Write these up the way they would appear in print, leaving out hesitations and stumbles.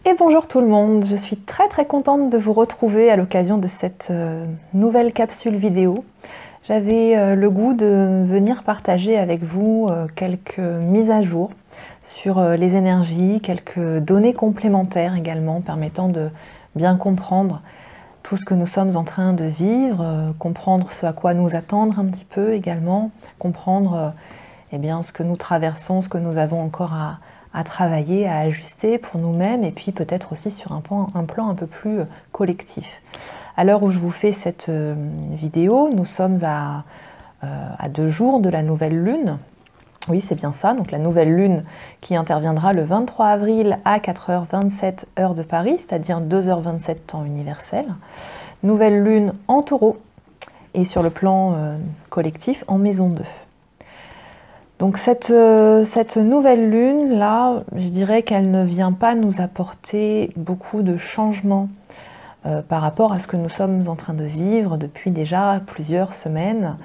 Et bonjour tout le monde, je suis très contente de vous retrouver à l'occasion de cette nouvelle capsule vidéo. J'avais le goût de venir partager avec vous quelques mises à jour sur les énergies, quelques données complémentaires également permettant de bien comprendre tout ce que nous sommes en train de vivre, comprendre ce à quoi nous attendre un petit peu également, comprendre eh bien, ce que nous traversons, ce que nous avons encore à travailler, à ajuster pour nous-mêmes et puis peut-être aussi sur un plan un peu plus collectif. À l'heure où je vous fais cette vidéo, nous sommes à 2 jours de la nouvelle lune. Oui, c'est bien ça, donc la nouvelle lune qui interviendra le 23 avril à 4h27 heure de Paris, c'est-à-dire 2h27 temps universel. Nouvelle lune en taureau et sur le plan collectif en maison 2. Donc cette nouvelle lune, là, je dirais qu'elle ne vient pas nous apporter beaucoup de changements par rapport à ce que nous sommes en train de vivre depuis déjà plusieurs semaines.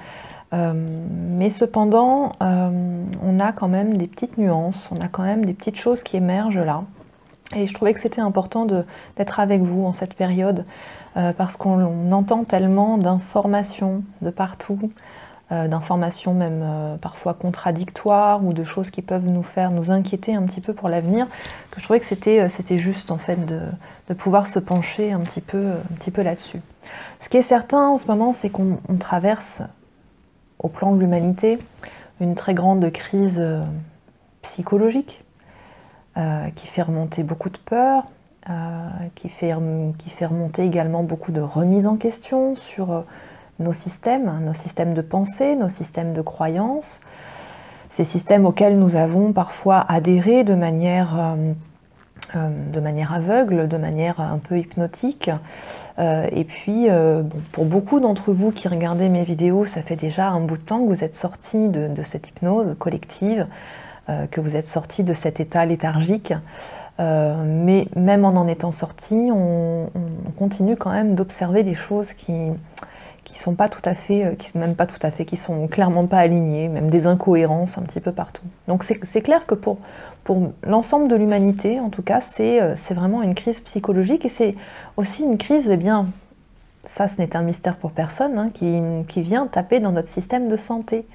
Mais cependant, on a quand même des petites nuances, on a quand même des petites choses qui émergent là. Et je trouvais que c'était important d'être avec vous en cette période, parce qu'on entend tellement d'informations de partout, d'informations même parfois contradictoires ou de choses qui peuvent nous inquiéter un petit peu pour l'avenir, que je trouvais que c'était juste en fait de pouvoir se pencher un petit peu là-dessus. Ce qui est certain en ce moment, c'est qu'on traverse au plan de l'humanité une très grande crise psychologique qui fait remonter beaucoup de peur, qui fait remonter également beaucoup de remises en question sur nos systèmes de pensée, nos systèmes de croyances, ces systèmes auxquels nous avons parfois adhéré de manière aveugle, de manière un peu hypnotique. Et puis, pour beaucoup d'entre vous qui regardez mes vidéos, ça fait déjà un bout de temps que vous êtes sortis de cette hypnose collective, que vous êtes sortis de cet état léthargique. Mais même en étant sortis, on continue quand même d'observer des choses qui sont pas tout à fait, qui sont clairement pas alignées, même des incohérences un petit peu partout. Donc c'est clair que pour l'ensemble de l'humanité, en tout cas, c'est vraiment une crise psychologique et c'est aussi une crise, eh bien, ça ce n'est un mystère pour personne, hein, qui vient taper dans notre système de santé.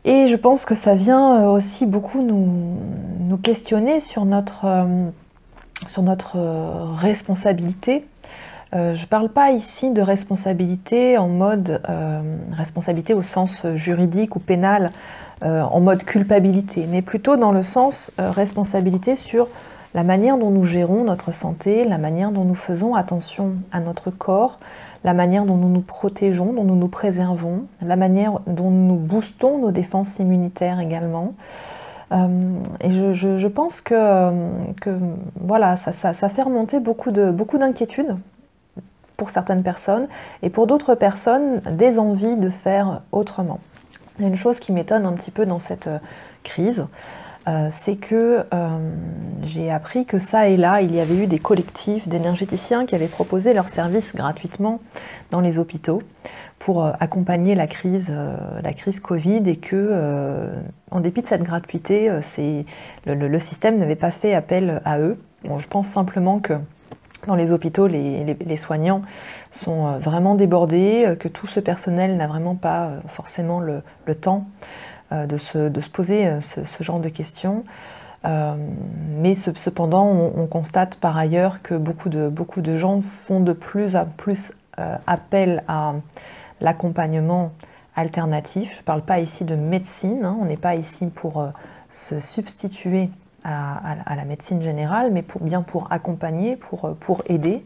Et je pense que ça vient aussi beaucoup nous questionner sur notre responsabilité. Je ne parle pas ici de responsabilité en mode responsabilité au sens juridique ou pénal, en mode culpabilité, mais plutôt dans le sens responsabilité sur la manière dont nous gérons notre santé, la manière dont nous faisons attention à notre corps, la manière dont nous nous protégeons, dont nous nous préservons, la manière dont nous boostons nos défenses immunitaires également. Et je pense que voilà, ça fait remonter beaucoup d'inquiétudes pour certaines personnes, et pour d'autres personnes, des envies de faire autrement. Il y a une chose qui m'étonne un petit peu dans cette crise, c'est que j'ai appris que ça et là, il y avait eu des collectifs d'énergéticiens qui avaient proposé leurs services gratuitement dans les hôpitaux pour accompagner la crise Covid, et que, en dépit de cette gratuité, le système n'avait pas fait appel à eux. Bon, je pense simplement que dans les hôpitaux, les soignants sont vraiment débordés, que tout ce personnel n'a vraiment pas forcément le temps de se poser ce genre de questions. Mais cependant, on constate par ailleurs que beaucoup de gens font de plus en plus appel à l'accompagnement alternatif. Je ne parle pas ici de médecine, hein, on n'est pas ici pour se substituer à la médecine générale, mais pour accompagner, pour aider.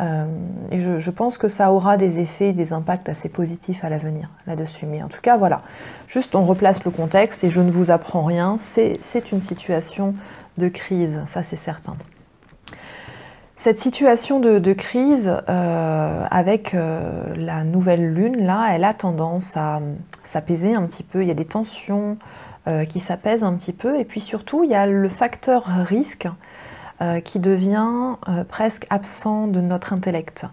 Et je pense que ça aura des effets, des impacts assez positifs à l'avenir là-dessus. Mais en tout cas, voilà, juste on replace le contexte et je ne vous apprends rien, c'est une situation de crise, ça c'est certain. Cette situation de crise avec la nouvelle lune, là, elle a tendance à s'apaiser un petit peu, il y a des tensions qui s'apaisent un petit peu, et puis surtout il y a le facteur risque qui devient presque absent de notre intellect.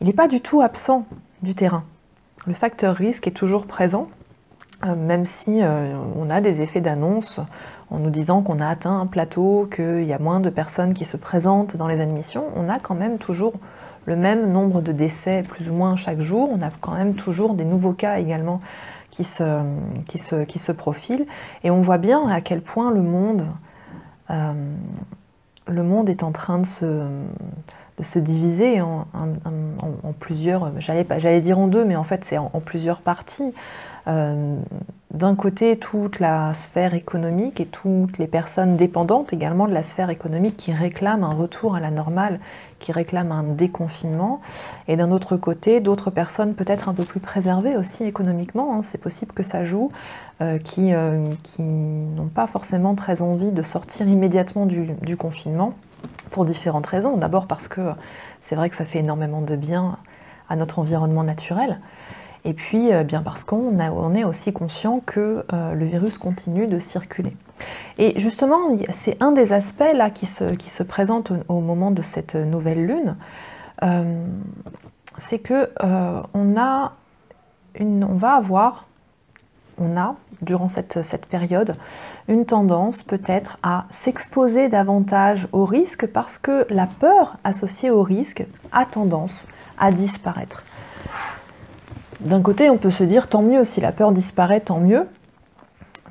Il n'est pas du tout absent du terrain. Le facteur risque est toujours présent, même si on a des effets d'annonce, en nous disant qu'on a atteint un plateau, qu'il y a moins de personnes qui se présentent dans les admissions, on a quand même toujours le même nombre de décès plus ou moins chaque jour, on a quand même toujours des nouveaux cas également qui se profilent, et on voit bien à quel point le monde est en train de se diviser en plusieurs, j'allais dire en deux, mais en fait c'est en plusieurs parties. D'un côté, toute la sphère économique et toutes les personnes dépendantes également de la sphère économique qui réclament un retour à la normale, qui réclament un déconfinement. Et d'un autre côté, d'autres personnes peut-être un peu plus préservées aussi économiquement, hein, c'est possible que ça joue, qui n'ont pas forcément très envie de sortir immédiatement du confinement pour différentes raisons. D'abord parce que c'est vrai que ça fait énormément de bien à notre environnement naturel. Et puis bien parce qu'on est aussi conscient que le virus continue de circuler. Et justement, c'est un des aspects là qui se présente au moment de cette nouvelle lune, c'est que on a, durant cette période, une tendance peut-être à s'exposer davantage au risque parce que la peur associée au risque a tendance à disparaître. D'un côté, on peut se dire tant mieux, si la peur disparaît, tant mieux,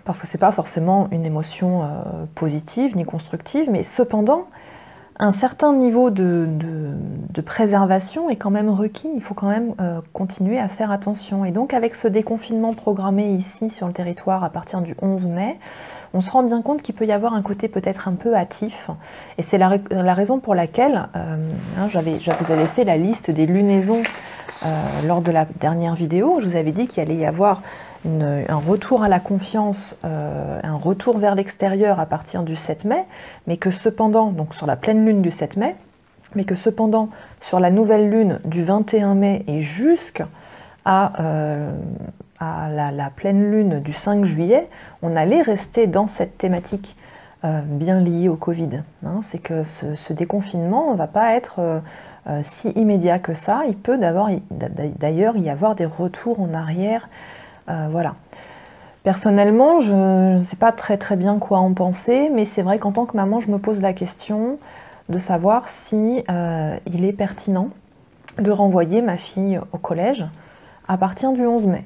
parce que c'est pas forcément une émotion positive ni constructive, mais cependant, un certain niveau de préservation est quand même requis, il faut quand même continuer à faire attention. Et donc avec ce déconfinement programmé ici sur le territoire à partir du 11 mai, on se rend bien compte qu'il peut y avoir un côté peut-être un peu hâtif. Et c'est la raison pour laquelle je vous avais fait la liste des lunaisons lors de la dernière vidéo. Je vous avais dit qu'il allait y avoir un retour à la confiance, un retour vers l'extérieur à partir du 7 mai, mais que cependant, donc sur la pleine lune du 7 mai, mais que cependant sur la nouvelle lune du 21 mai et jusqu'à la pleine lune du 5 juillet, on allait rester dans cette thématique bien liée au Covid. Hein. C'est que ce déconfinement ne va pas être si immédiat que ça. Il peut d'ailleurs y avoir des retours en arrière. Voilà. Personnellement, je ne sais pas très bien quoi en penser, mais c'est vrai qu'en tant que maman, je me pose la question de savoir si il est pertinent de renvoyer ma fille au collège à partir du 11 mai.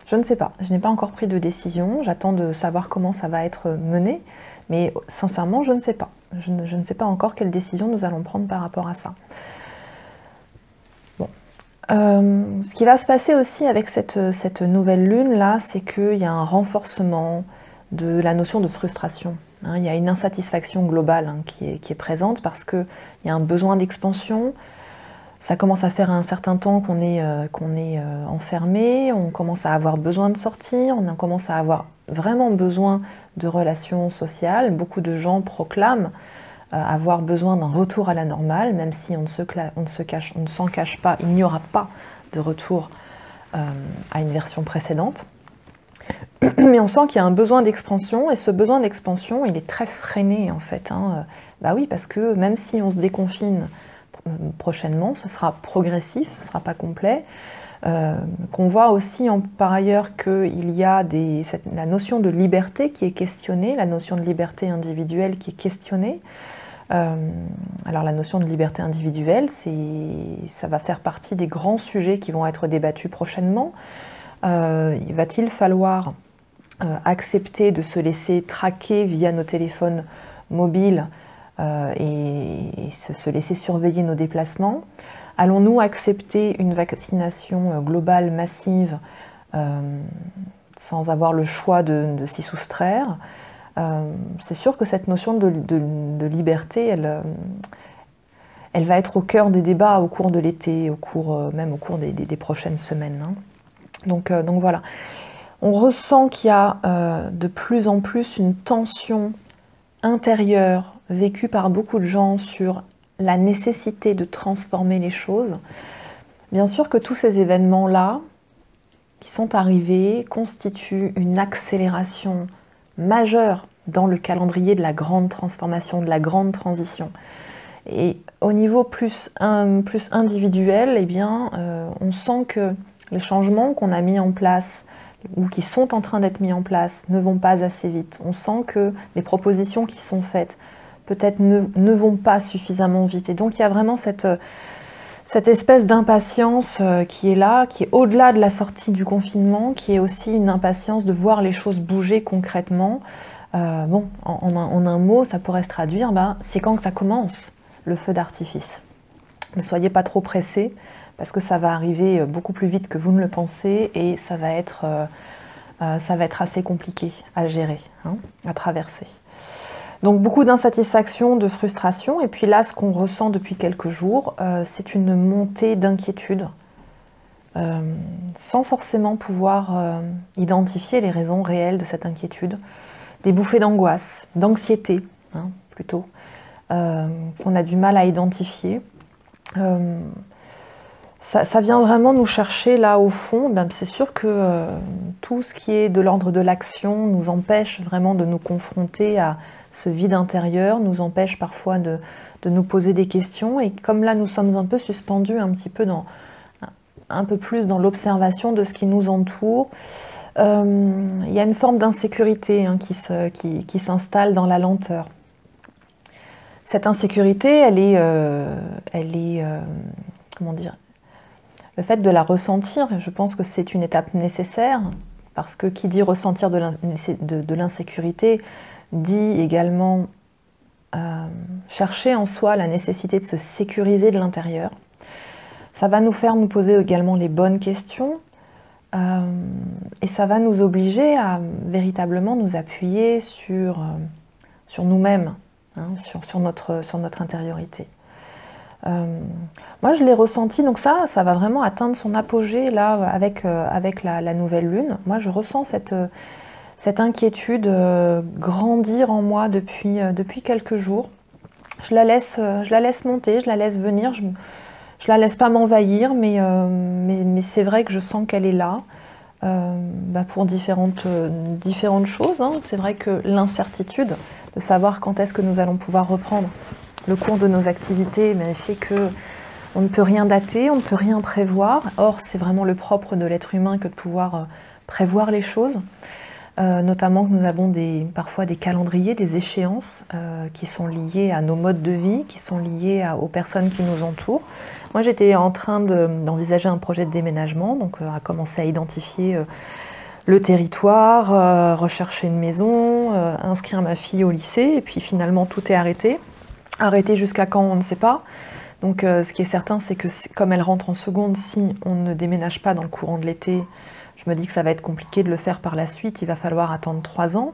Je ne sais pas, je n'ai pas encore pris de décision, j'attends de savoir comment ça va être mené, mais sincèrement, je ne sais pas. Je ne sais pas encore quelle décision nous allons prendre par rapport à ça. Bon. Ce qui va se passer aussi avec cette nouvelle lune là, c'est qu'il y a un renforcement de la notion de frustration. Hein, il y a une insatisfaction globale qui est présente parce qu'il y a un besoin d'expansion. Ça commence à faire un certain temps qu'on est enfermé, on commence à avoir besoin de sortir, on commence à avoir vraiment besoin de relations sociales. Beaucoup de gens proclament avoir besoin d'un retour à la normale, même si on ne s'en cache pas, il n'y aura pas de retour à une version précédente. Mais on sent qu'il y a un besoin d'expansion, et ce besoin d'expansion, il est très freiné en fait. Hein. Bah oui, parce que même si on se déconfine prochainement, ce sera progressif, ce ne sera pas complet. Qu'on voit aussi par ailleurs qu'il y a la notion de liberté qui est questionnée, la notion de liberté individuelle qui est questionnée. Alors la notion de liberté individuelle, ça va faire partie des grands sujets qui vont être débattus prochainement. Va-t-il falloir accepter de se laisser traquer via nos téléphones mobiles et se laisser surveiller nos déplacements? Allons-nous accepter une vaccination globale massive sans avoir le choix de s'y soustraire? C'est sûr que cette notion de liberté, elle va être au cœur des débats au cours de l'été, même au cours des prochaines semaines. Hein. Donc voilà. On ressent qu'il y a de plus en plus une tension intérieure vécue par beaucoup de gens sur la nécessité de transformer les choses. Bien sûr que tous ces événements-là qui sont arrivés constituent une accélération majeure dans le calendrier de la grande transformation, de la grande transition. Et au niveau plus individuel, eh bien, on sent que les changements qu'on a mis en place ou qui sont en train d'être mis en place ne vont pas assez vite. On sent que les propositions qui sont faites peut-être ne vont pas suffisamment vite. Et donc il y a vraiment cette espèce d'impatience qui est là, qui est au-delà de la sortie du confinement, qui est aussi une impatience de voir les choses bouger concrètement. Bon, en un mot, ça pourrait se traduire, c'est quand que ça commence, le feu d'artifice. Ne soyez pas trop pressés, parce que ça va arriver beaucoup plus vite que vous ne le pensez, et ça va être assez compliqué à gérer, hein, à traverser. Donc beaucoup d'insatisfaction, de frustration, et puis là, ce qu'on ressent depuis quelques jours, c'est une montée d'inquiétude, sans forcément pouvoir identifier les raisons réelles de cette inquiétude. Des bouffées d'angoisse, d'anxiété, hein, plutôt, qu'on a du mal à identifier. Ça vient vraiment nous chercher là au fond. C'est sûr que tout ce qui est de l'ordre de l'action nous empêche vraiment de nous confronter à ce vide intérieur, nous empêche parfois de nous poser des questions. Et comme là nous sommes un peu suspendus un peu plus dans l'observation de ce qui nous entoure, il y a une forme d'insécurité, hein, qui s'installe dans la lenteur. Cette insécurité, elle est comment dire, le fait de la ressentir, je pense que c'est une étape nécessaire, parce que qui dit ressentir de l'insécurité, dit également chercher en soi la nécessité de se sécuriser de l'intérieur. Ça va nous faire nous poser également les bonnes questions, et ça va nous obliger à véritablement nous appuyer sur nous-mêmes, hein, sur notre intériorité. Moi je l'ai ressenti, donc ça va vraiment atteindre son apogée là avec la nouvelle lune. Moi je ressens cette inquiétude grandir en moi depuis quelques jours. Je la laisse monter, je la laisse venir, je la laisse pas m'envahir, mais c'est vrai que je sens qu'elle est là, pour différentes choses, hein. C'est vrai que l'incertitude de savoir quand est-ce que nous allons pouvoir reprendre le cours de nos activités fait que on ne peut rien dater, on ne peut rien prévoir. Or, c'est vraiment le propre de l'être humain que de pouvoir prévoir les choses, notamment que nous avons parfois des calendriers, des échéances qui sont liées à nos modes de vie, qui sont liées aux personnes qui nous entourent. Moi, j'étais en train d'envisager un projet de déménagement, donc à commencer à identifier le territoire, rechercher une maison, inscrire ma fille au lycée, et puis finalement tout est arrêté. Arrêté jusqu'à quand, on ne sait pas. Donc ce qui est certain, c'est que comme elle rentre en seconde, si on ne déménage pas dans le courant de l'été, je me dis que ça va être compliqué de le faire par la suite, il va falloir attendre 3 ans.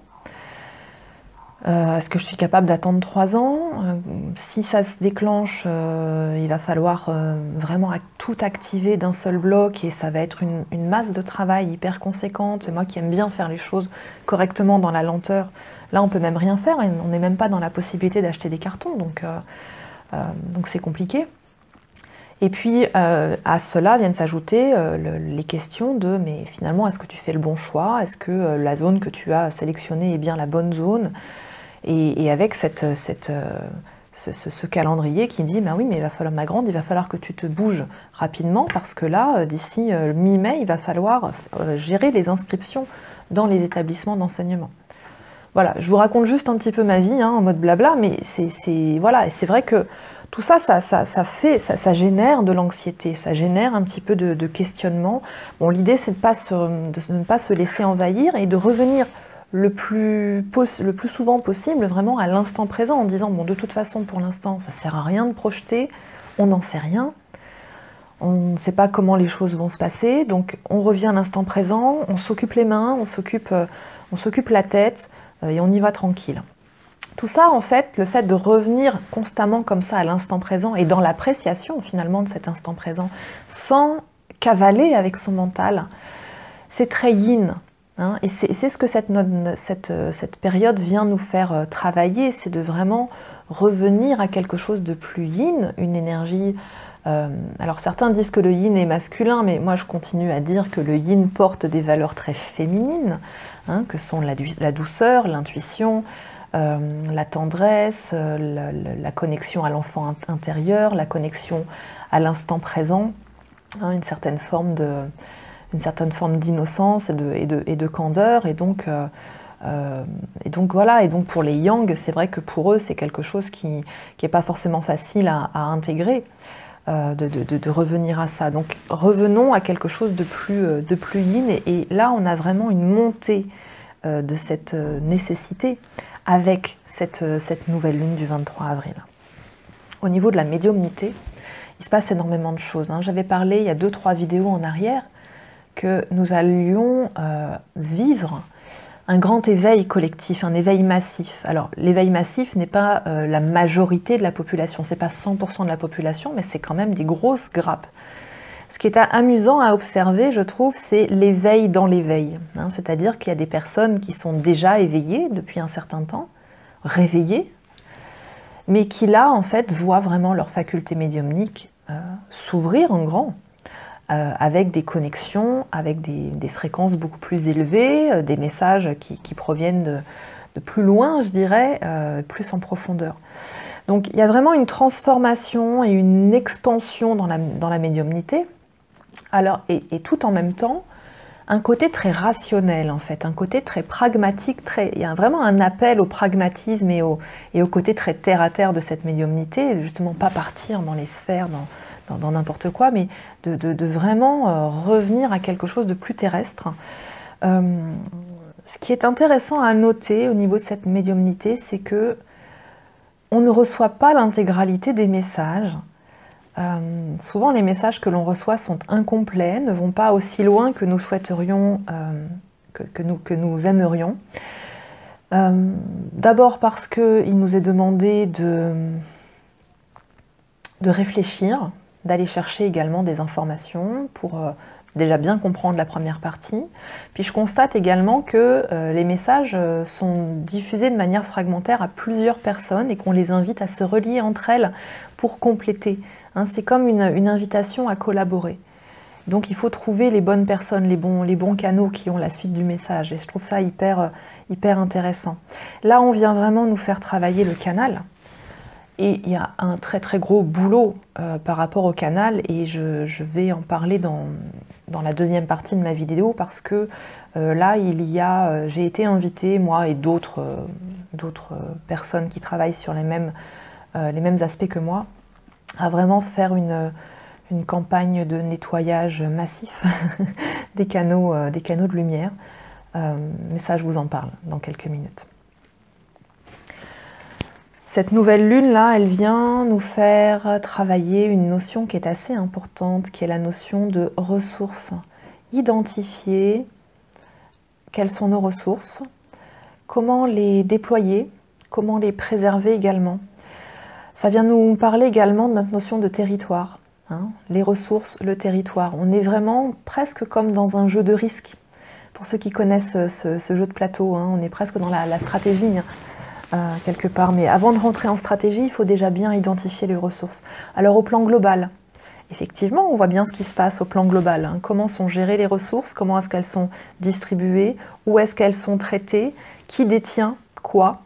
Est-ce que je suis capable d'attendre 3 ans? Si ça se déclenche, il va falloir vraiment tout activer d'un seul bloc, et ça va être une masse de travail hyper conséquente. Moi qui aime bien faire les choses correctement dans la lenteur, là on peut même rien faire, et on n'est même pas dans la possibilité d'acheter des cartons, donc c'est compliqué. Et puis à cela viennent s'ajouter les questions de mais finalement est-ce que tu fais le bon choix? Est-ce que la zone que tu as sélectionnée est bien la bonne zone? Et avec ce calendrier qui dit oui, mais il va falloir, ma grande, il va falloir que tu te bouges rapidement, parce que là, d'ici mi-mai, il va falloir gérer les inscriptions dans les établissements d'enseignement. Voilà, je vous raconte juste un petit peu ma vie, hein, en mode blabla, mais voilà, et c'est vrai que tout ça génère de l'anxiété, ça génère un petit peu de questionnement. Bon, l'idée, c'est de ne pas se laisser envahir et de revenir le plus souvent possible vraiment à l'instant présent, en disant bon, de toute façon pour l'instant ça sert à rien de projeter, on n'en sait rien, on ne sait pas comment les choses vont se passer, donc on revient à l'instant présent, on s'occupe les mains, on s'occupe la tête, et on y va tranquille. Tout ça, en fait, le fait de revenir constamment comme ça à l'instant présent et dans l'appréciation finalement de cet instant présent, sans cavaler avec son mental, c'est très yin. Hein, et c'est ce que cette période vient nous faire travailler, c'est de vraiment revenir à quelque chose de plus yin, une énergie. Alors certains disent que le yin est masculin, mais moi je continue à dire que le yin porte des valeurs très féminines, hein, que sont la douceur, l'intuition, la tendresse, la connexion à l'enfant intérieur, la connexion à l'instant présent, hein, une certaine forme une certaine forme d'innocence et de candeur. Et donc voilà, et donc pour les yang, c'est vrai que pour eux, c'est quelque chose qui n'est pas forcément facile à intégrer, de revenir à ça. Donc revenons à quelque chose de plus yin, et là, on a vraiment une montée de cette nécessité avec cette nouvelle lune du 23 avril. Au niveau de la médiumnité, il se passe énormément de choses. J'avais parlé il y a 2-3 vidéos en arrière que nous allions vivre un grand éveil collectif, un éveil massif. Alors l'éveil massif n'est pas la majorité de la population, c'est pas 100% de la population, mais c'est quand même des grosses grappes. Ce qui est amusant à observer, je trouve, c'est l'éveil dans l'éveil. C'est-à-dire qu'il y a des personnes qui sont déjà éveillées depuis un certain temps, réveillées, mais qui là, en fait, voient vraiment leur faculté médiumnique s'ouvrir en grand, avec des connexions, avec des fréquences beaucoup plus élevées, des messages qui proviennent de plus loin, je dirais, plus en profondeur. Donc il y a vraiment une transformation et une expansion dans la médiumnité, alors, et tout en même temps, un côté très rationnel en fait, un côté très pragmatique, il y a vraiment un appel au pragmatisme et au côté très terre-à-terre de cette médiumnité, justement pas partir dans les sphères, dans n'importe quoi, mais de vraiment revenir à quelque chose de plus terrestre. Ce qui est intéressant à noter au niveau de cette médiumnité, c'est que on ne reçoit pas l'intégralité des messages. Souvent les messages que l'on reçoit sont incomplets, ne vont pas aussi loin que nous souhaiterions, que nous aimerions. D'abord parce qu'il nous est demandé de réfléchir, d'aller chercher également des informations pour déjà bien comprendre la première partie. Puis je constate également que les messages sont diffusés de manière fragmentaire à plusieurs personnes et qu'on les invite à se relier entre elles pour compléter. C'est comme une invitation à collaborer. Donc il faut trouver les bonnes personnes, les bons canaux qui ont la suite du message. Et je trouve ça hyper intéressant. Là, on vient vraiment nous faire travailler le canal. Et il y a un très très gros boulot par rapport au canal, et je vais en parler dans la deuxième partie de ma vidéo, parce que là, j'ai été invitée, moi et d'autres personnes qui travaillent sur les mêmes aspects que moi, à vraiment faire une campagne de nettoyage massif des canaux de lumière. Mais ça, je vous en parle dans quelques minutes. Cette nouvelle lune-là, elle vient nous faire travailler une notion qui est assez importante, qui est la notion de ressources. Identifier quelles sont nos ressources, comment les déployer, comment les préserver également. Ça vient nous parler également de notre notion de territoire. Les ressources, le territoire. On est vraiment presque comme dans un jeu de risque. Pour ceux qui connaissent ce jeu de plateau, on est presque dans la stratégie. Quelque part, mais avant de rentrer en stratégie, il faut déjà bien identifier les ressources. Alors au plan global, effectivement, on voit bien ce qui se passe au plan global. Comment sont gérées les ressources, comment est-ce qu'elles sont distribuées, où est-ce qu'elles sont traitées, qui détient quoi.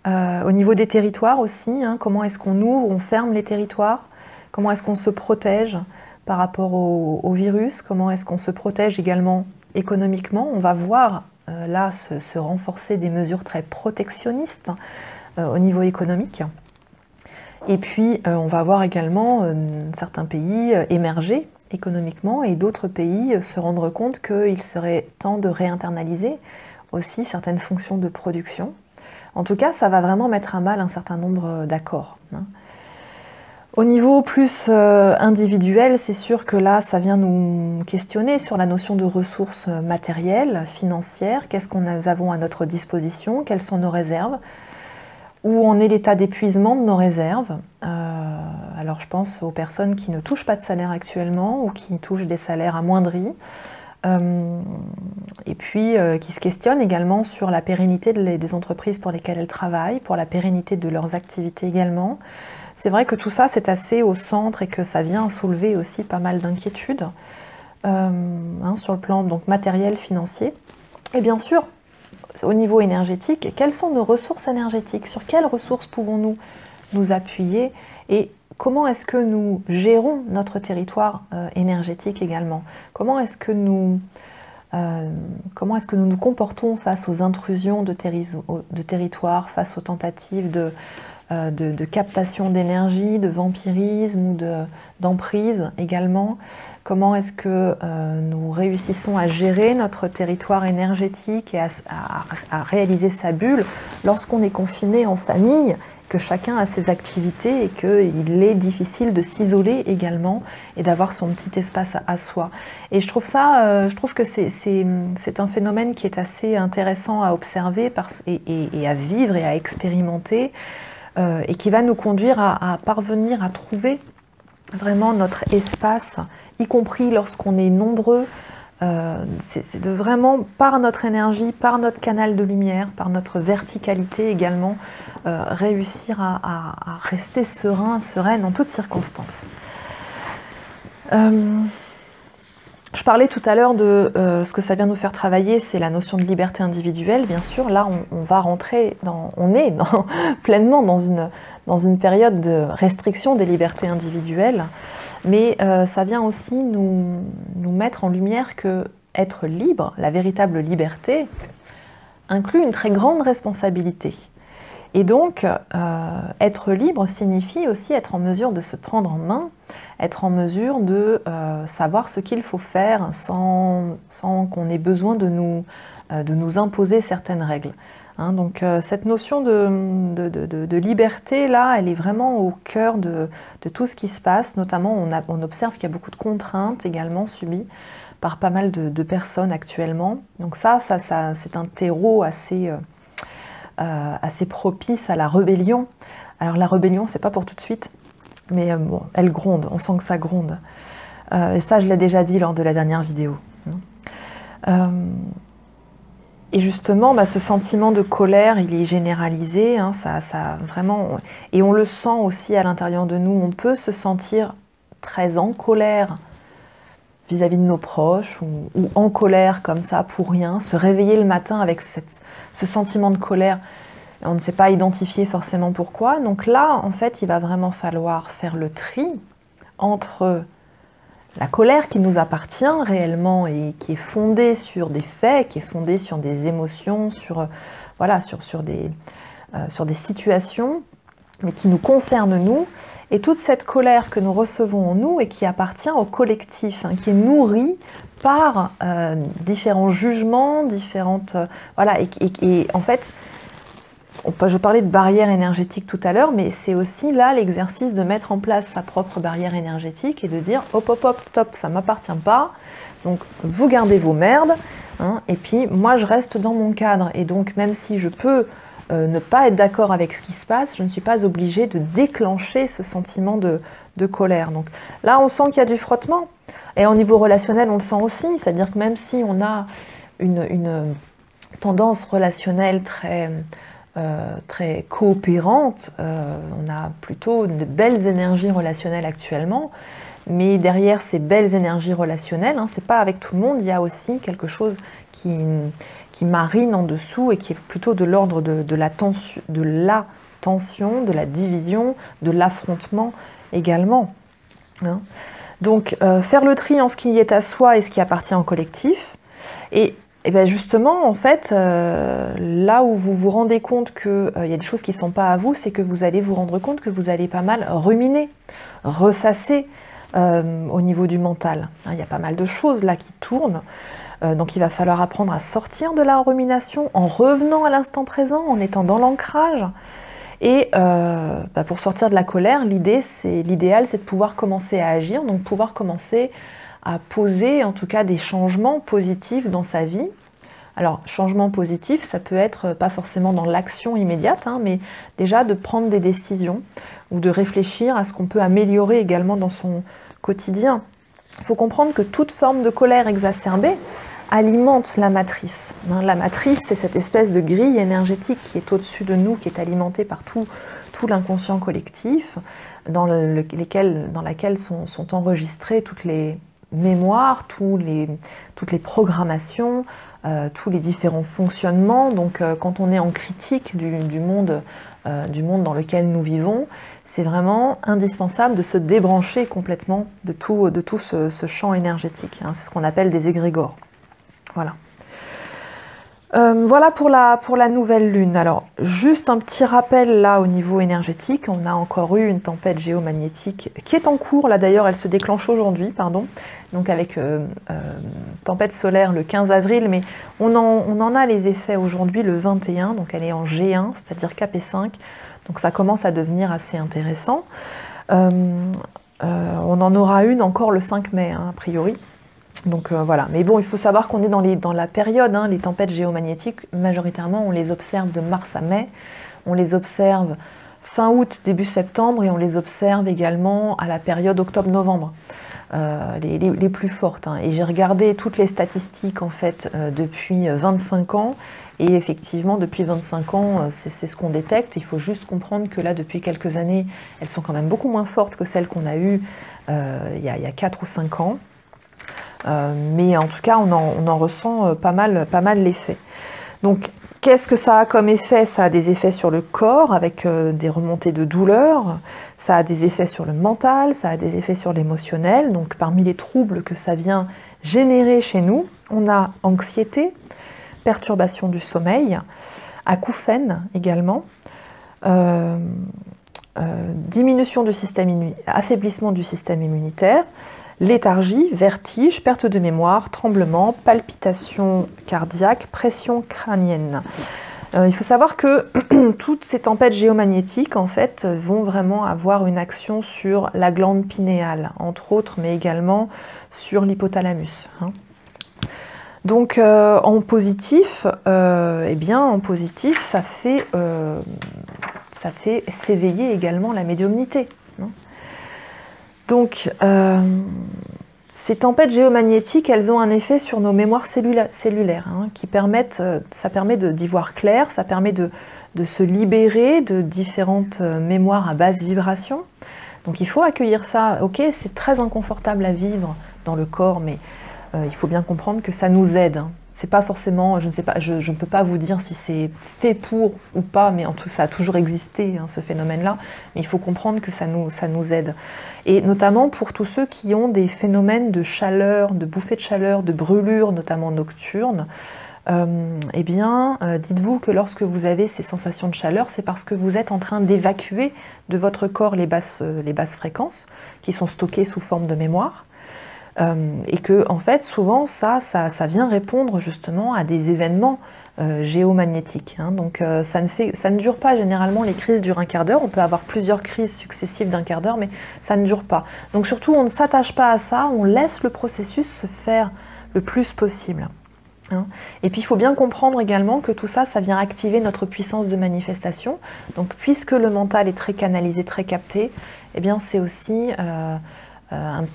Au niveau des territoires aussi, comment est-ce qu'on ouvre, on ferme les territoires, comment est-ce qu'on se protège par rapport au virus, comment est-ce qu'on se protège également économiquement. On va voir là se renforcer des mesures très protectionnistes au niveau économique. Et puis on va voir également certains pays émerger économiquement et d'autres pays se rendre compte qu'il serait temps de réinternaliser aussi certaines fonctions de production. En tout cas, ça va vraiment mettre à mal un certain nombre d'accords. Au niveau plus individuel, c'est sûr que là, ça vient nous questionner sur la notion de ressources matérielles, financières. Qu'est-ce que nous avons à notre disposition? Quelles sont nos réserves? Où en est l'état d'épuisement de nos réserves? Alors, je pense aux personnes qui ne touchent pas de salaire actuellement ou qui touchent des salaires amoindris. Et puis, qui se questionnent également sur la pérennité des entreprises pour lesquelles elles travaillent, pour la pérennité de leurs activités également. C'est vrai que tout ça, c'est assez au centre et que ça vient soulever aussi pas mal d'inquiétudes sur le plan donc, matériel, financier. Et bien sûr, au niveau énergétique, quelles sont nos ressources énergétiques? Sur quelles ressources pouvons-nous nous appuyer Et comment est-ce que nous gérons notre territoire énergétique également? Comment est-ce que nous nous comportons face aux intrusions de territoire, face aux tentatives de captation d'énergie, de vampirisme ou d'emprise également? Comment est-ce que nous réussissons à gérer notre territoire énergétique et à réaliser sa bulle lorsqu'on est confiné en famille, que chacun a ses activités et qu'il est difficile de s'isoler également et d'avoir son petit espace à soi. Et je trouve que c'est un phénomène qui est assez intéressant à observer et à vivre et à expérimenter, et qui va nous conduire à parvenir à trouver vraiment notre espace, y compris lorsqu'on est nombreux. C'est de vraiment, par notre énergie, par notre canal de lumière, par notre verticalité également, réussir à rester sereine en toutes circonstances. Je parlais tout à l'heure de ce que ça vient nous faire travailler, c'est la notion de liberté individuelle, bien sûr. Là, on va rentrer pleinement dans une période de restriction des libertés individuelles, mais ça vient aussi nous mettre en lumière que être libre, la véritable liberté, inclut une très grande responsabilité. Et donc, être libre signifie aussi être en mesure de se prendre en main, être en mesure de savoir ce qu'il faut faire sans qu'on ait besoin de nous imposer certaines règles. Hein, donc cette notion de liberté, là, elle est vraiment au cœur de tout ce qui se passe. Notamment, on observe qu'il y a beaucoup de contraintes également subies par pas mal de personnes actuellement. Donc ça c'est un terreau assez propice à la rébellion. Alors la rébellion, c'est pas pour tout de suite, mais bon, elle gronde, on sent que ça gronde. Et ça, je l'ai déjà dit lors de la dernière vidéo. Et justement, ce sentiment de colère, il est généralisé, hein, ça vraiment, et on le sent aussi à l'intérieur de nous. On peut se sentir très en colère vis-à-vis de nos proches, ou en colère comme ça pour rien, se réveiller le matin avec ce sentiment de colère. On ne sait pas identifier forcément pourquoi. Donc là, en fait, il va vraiment falloir faire le tri entre la colère qui nous appartient réellement et qui est fondée sur des faits, qui est fondée sur des émotions, sur des situations, mais qui nous concernent nous, et toute cette colère que nous recevons en nous et qui appartient au collectif, hein, qui est nourrie par différents jugements, et en fait, je parlais de barrière énergétique tout à l'heure, mais c'est aussi là l'exercice de mettre en place sa propre barrière énergétique et de dire hop, hop, hop, top, ça ne m'appartient pas, donc vous gardez vos merdes, hein, et puis moi je reste dans mon cadre. Et donc même si je peux ne pas être d'accord avec ce qui se passe, je ne suis pas obligée de déclencher ce sentiment de colère. Donc là on sent qu'il y a du frottement, et au niveau relationnel on le sent aussi, c'est-à-dire que même si on a une tendance relationnelle très coopérante, on a plutôt de belles énergies relationnelles actuellement, mais derrière ces belles énergies relationnelles, hein, c'est pas avec tout le monde, il y a aussi quelque chose qui marine en dessous et qui est plutôt de l'ordre de la tension, de la division, de l'affrontement également. Hein. Donc faire le tri en ce qui est à soi et ce qui appartient au collectif, et bien justement, en fait, là où vous vous rendez compte qu'il y a des choses qui ne sont pas à vous, c'est que vous allez vous rendre compte que vous allez pas mal ruminer, ressasser au niveau du mental. Hein, il y a pas mal de choses là qui tournent. Donc il va falloir apprendre à sortir de la rumination en revenant à l'instant présent, en étant dans l'ancrage. Et pour sortir de la colère, l'idéal c'est de pouvoir commencer à agir, donc pouvoir commencer à poser en tout cas des changements positifs dans sa vie. Alors, changement positif, ça peut être pas forcément dans l'action immédiate, hein, mais déjà de prendre des décisions ou de réfléchir à ce qu'on peut améliorer également dans son quotidien. Il faut comprendre que toute forme de colère exacerbée alimente la matrice. Hein, la matrice, c'est cette espèce de grille énergétique qui est au-dessus de nous, qui est alimentée par tout l'inconscient collectif, dans laquelle sont enregistrées toutes les mémoire, toutes les programmations, tous les différents fonctionnements. Donc quand on est en critique du monde du monde dans lequel nous vivons, c'est vraiment indispensable de se débrancher complètement de tout ce champ énergétique. Hein. C'est ce qu'on appelle des égrégores. Voilà. Voilà pour la nouvelle lune. Alors, juste un petit rappel là au niveau énergétique. On a encore eu une tempête géomagnétique qui est en cours. Là d'ailleurs, elle se déclenche aujourd'hui, pardon. Donc avec tempête solaire le 15 avril, mais on en a les effets aujourd'hui le 21. Donc elle est en G1, c'est-à-dire KP5. Donc ça commence à devenir assez intéressant. On en aura une encore le 5 mai, hein, a priori. Donc voilà, mais bon, il faut savoir qu'on est dans la période, hein, les tempêtes géomagnétiques, majoritairement, on les observe de mars à mai, on les observe fin août, début septembre, et on les observe également à la période octobre-novembre, les plus fortes. Hein. Et j'ai regardé toutes les statistiques, en fait, depuis 25 ans, et effectivement, depuis 25 ans, c'est ce qu'on détecte. Il faut juste comprendre que là, depuis quelques années, elles sont quand même beaucoup moins fortes que celles qu'on a eues il y a 4 ou 5 ans. Mais en tout cas, on en ressent pas mal l'effet. Donc, qu'est-ce que ça a comme effet? Ça a des effets sur le corps, avec des remontées de douleur, ça a des effets sur le mental, ça a des effets sur l'émotionnel. Donc, parmi les troubles que ça vient générer chez nous, on a anxiété, perturbation du sommeil, acouphènes également, diminution du système affaiblissement du système immunitaire, léthargie, vertige, perte de mémoire, tremblement, palpitations cardiaques, pression crânienne. Il faut savoir que toutes ces tempêtes géomagnétiques, en fait, vont vraiment avoir une action sur la glande pinéale, entre autres, mais également sur l'hypothalamus. Hein. Donc, en positif, ça fait s'éveiller également la médiumnité. Hein. Donc, ces tempêtes géomagnétiques, elles ont un effet sur nos mémoires cellulaires, hein, ça permet d'y voir clair, ça permet de se libérer de différentes mémoires à basse vibration. Donc il faut accueillir ça. Ok, c'est très inconfortable à vivre dans le corps, mais il faut bien comprendre que ça nous aide. Hein. C'est pas forcément, je ne sais pas, je ne peux pas vous dire si c'est fait pour ou pas, mais en tout ça a toujours existé, hein, ce phénomène-là. Mais il faut comprendre que ça nous aide. Et notamment pour tous ceux qui ont des phénomènes de chaleur, de bouffées de chaleur, de brûlures, notamment nocturnes, dites-vous que lorsque vous avez ces sensations de chaleur, c'est parce que vous êtes en train d'évacuer de votre corps les basses fréquences qui sont stockées sous forme de mémoire. Et que, en fait, souvent, ça vient répondre justement à des événements géomagnétiques. Hein. Donc, ça ne dure pas. Généralement, les crises durent un quart d'heure. On peut avoir plusieurs crises successives d'un quart d'heure, mais ça ne dure pas. Donc, surtout, on ne s'attache pas à ça. On laisse le processus se faire le plus possible. Hein. Et puis, il faut bien comprendre également que tout ça, ça vient activer notre puissance de manifestation. Donc, puisque le mental est très canalisé, très capté, eh bien, c'est aussi un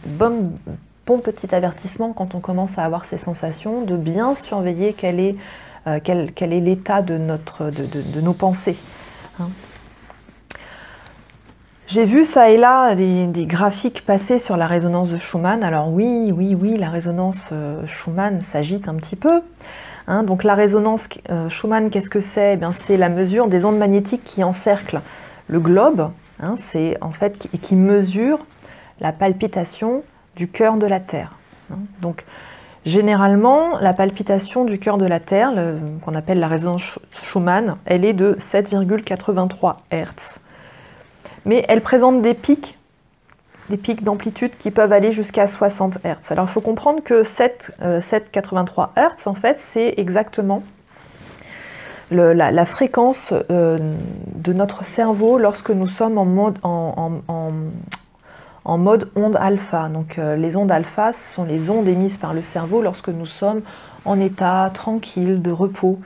bon petit avertissement quand on commence à avoir ces sensations, de bien surveiller quel est l'état de nos pensées. Hein. J'ai vu ça et là des graphiques passer sur la résonance de Schumann. Alors oui, la résonance Schumann s'agite un petit peu. Hein. Donc la résonance Schumann, qu'est-ce que c'est? C'est la mesure des ondes magnétiques qui encerclent le globe. Hein. C'est en fait qui mesure la palpitation du cœur de la Terre. Donc, généralement, la palpitation du cœur de la Terre, qu'on appelle la résonance Schumann, elle est de 7,83 Hz. Mais elle présente des pics d'amplitude qui peuvent aller jusqu'à 60 Hz. Alors, il faut comprendre que 7,83 Hz, en fait, c'est exactement la fréquence de notre cerveau lorsque nous sommes en mode onde alpha. Donc les ondes alpha, ce sont les ondes émises par le cerveau lorsque nous sommes en état tranquille, de repos,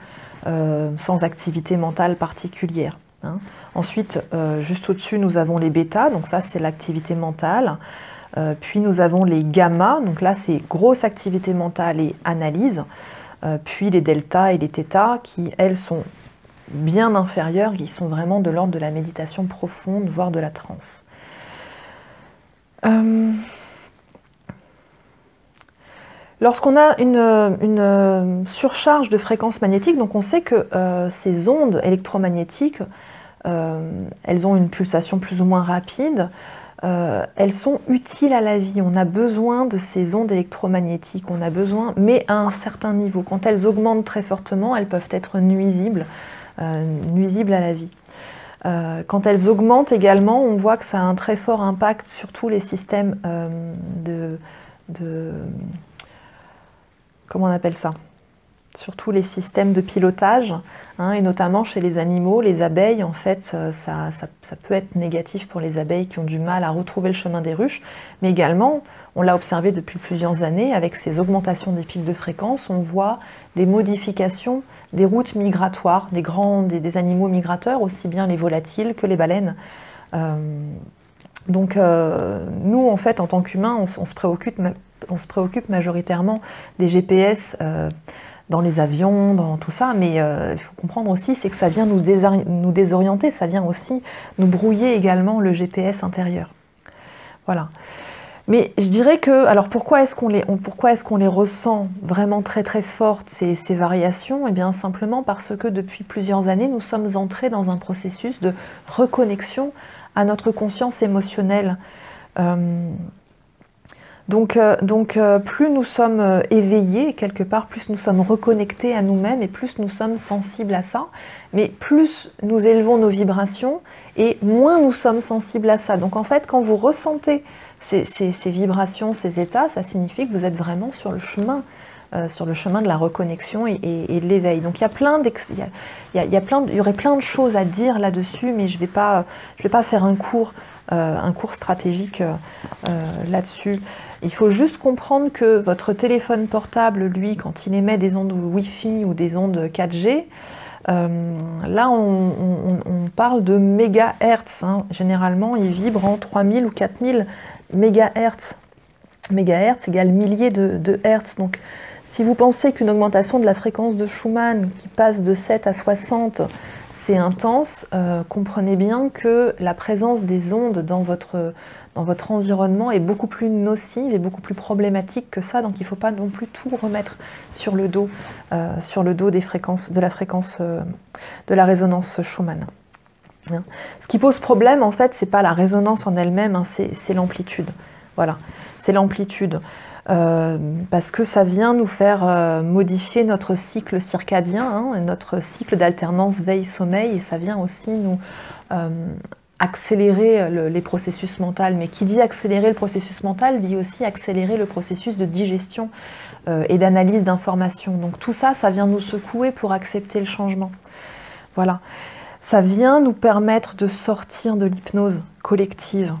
sans activité mentale particulière. Hein. Ensuite, juste au-dessus, nous avons les bêta, donc ça c'est l'activité mentale. Puis nous avons les gamma, donc là c'est grosse activité mentale et analyse. Puis les delta et les theta qui, elles, sont bien inférieures, qui sont vraiment de l'ordre de la méditation profonde, voire de la transe. Lorsqu'on a une surcharge de fréquences magnétiques, donc on sait que ces ondes électromagnétiques elles ont une pulsation plus ou moins rapide, elles sont utiles à la vie. On a besoin de ces ondes électromagnétiques, on a besoin, mais à un certain niveau. Quand elles augmentent très fortement, elles peuvent être nuisibles à la vie. Quand elles augmentent également, on voit que ça a un très fort impact sur tous les systèmes comment on appelle ça? Sur tous les systèmes de pilotage, hein, et notamment chez les animaux, les abeilles, en fait, ça peut être négatif pour les abeilles qui ont du mal à retrouver le chemin des ruches, mais également, on l'a observé depuis plusieurs années, avec ces augmentations des pics de fréquence, on voit des modifications des routes migratoires, des animaux migrateurs, aussi bien les volatiles que les baleines. Donc nous, en fait, en tant qu'humains, on se préoccupe majoritairement des GPS dans les avions, dans tout ça, mais il faut comprendre aussi, c'est que ça vient nous désorienter, ça vient aussi nous brouiller également le GPS intérieur. Voilà. Mais je dirais que, alors pourquoi est-ce qu'on les ressent vraiment très très fortes, ces variations? Eh bien simplement parce que depuis plusieurs années, nous sommes entrés dans un processus de reconnexion à notre conscience émotionnelle. Donc, plus nous sommes éveillés quelque part, plus nous sommes reconnectés à nous-mêmes et plus nous sommes sensibles à ça, mais plus nous élevons nos vibrations et moins nous sommes sensibles à ça. Donc en fait, quand vous ressentez ces vibrations, ces états, ça signifie que vous êtes vraiment sur le chemin de la reconnexion et de l'éveil. Donc il y aurait plein de choses à dire là-dessus, mais je vais pas faire un cours stratégique là-dessus. Il faut juste comprendre que votre téléphone portable, lui, quand il émet des ondes Wi-Fi ou des ondes 4G, là on parle de mégahertz, hein. Généralement il vibre en 3000 ou 4000 mégahertz. Mégahertz égale milliers de hertz. Donc si vous pensez qu'une augmentation de la fréquence de Schumann qui passe de 7 à 60, c'est intense, comprenez bien que la présence des ondes dans votre environnement est beaucoup plus nocive et beaucoup plus problématique que ça, donc il ne faut pas non plus tout remettre sur le dos des fréquences, de la fréquence de la résonance Schumann. Ce qui pose problème, en fait, c'est pas la résonance en elle-même, hein, c'est l'amplitude. Voilà, c'est l'amplitude. Parce que ça vient nous faire modifier notre cycle circadien, hein, notre cycle d'alternance veille-sommeil, et ça vient aussi nous accélérer les processus mentaux. Mais qui dit accélérer le processus mental dit aussi accélérer le processus de digestion et d'analyse d'informations. Donc tout ça, ça vient nous secouer pour accepter le changement. Voilà. Ça vient nous permettre de sortir de l'hypnose collective.